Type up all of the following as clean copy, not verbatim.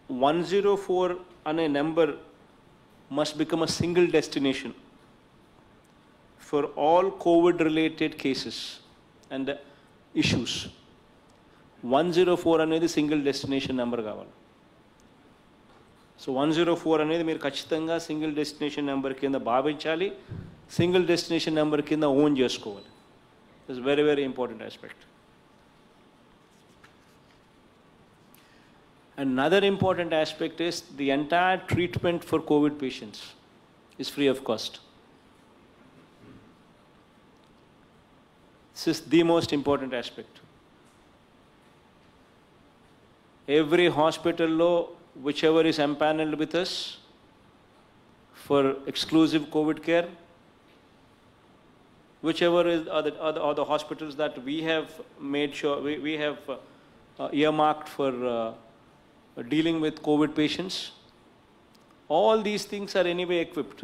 104 on a number must become a single destination for all COVID-related cases and issues. 104 అనేది single destination number కావాలి. So 104 అనేది మీరు ఖచ్చితంగా single destination number కింద భావించాలి, సింగిల్ డెస్టినేషన్ నెంబర్ కింద ఓన్ చేసుకోవాలి. It's very very important aspect. Another important aspect is the entire treatment for COVID patients is free of cost. This is the most important aspect. Every hospital law, whichever is empaneled with us for exclusive COVID care, whichever is are the hospitals that we have made sure we have earmarked for dealing with COVID patients, all these things are anyway equipped.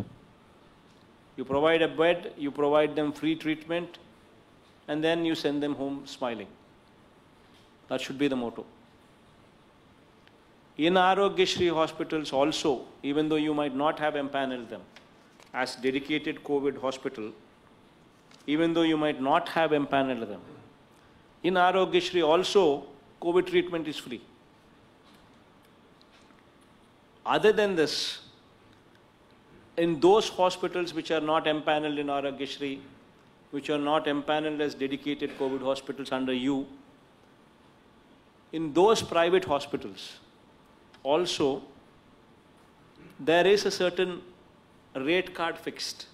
You provide a bed, you provide them free treatment, and then you send them home smiling. That should be the motto. In Aarogyasri hospitals also, even though you might not have empaneled them as dedicated COVID hospital, even though you might not have empaneled them, in Aarogyasri also, COVID treatment is free. Other than this, in those hospitals which are not empaneled in Aarogyasri, which are not empaneled as dedicated COVID hospitals under you, in those private hospitals, also, there is a certain rate card fixed.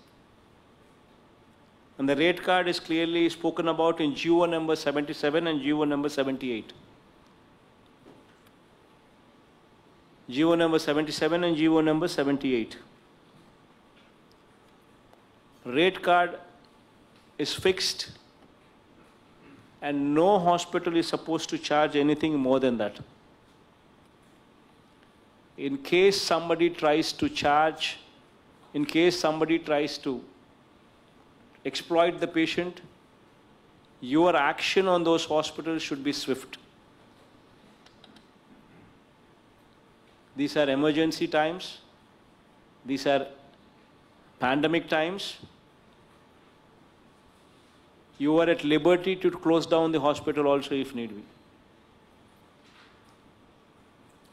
And the rate card is clearly spoken about in GO number 77 and GO number 78. GO number 77 and GO number 78. Rate card is fixed and no hospital is supposed to charge anything more than that. In case somebody tries to charge, in case somebody tries to exploit the patient, your action on those hospitals should be swift. These are emergency times. These are pandemic times. You are at liberty to close down the hospital also if need be,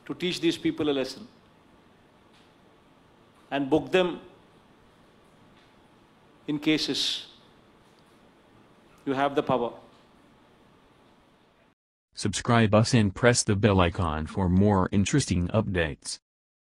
to teach these people a lesson and book them in cases. You have the power. Subscribe us and press the bell icon for more interesting updates.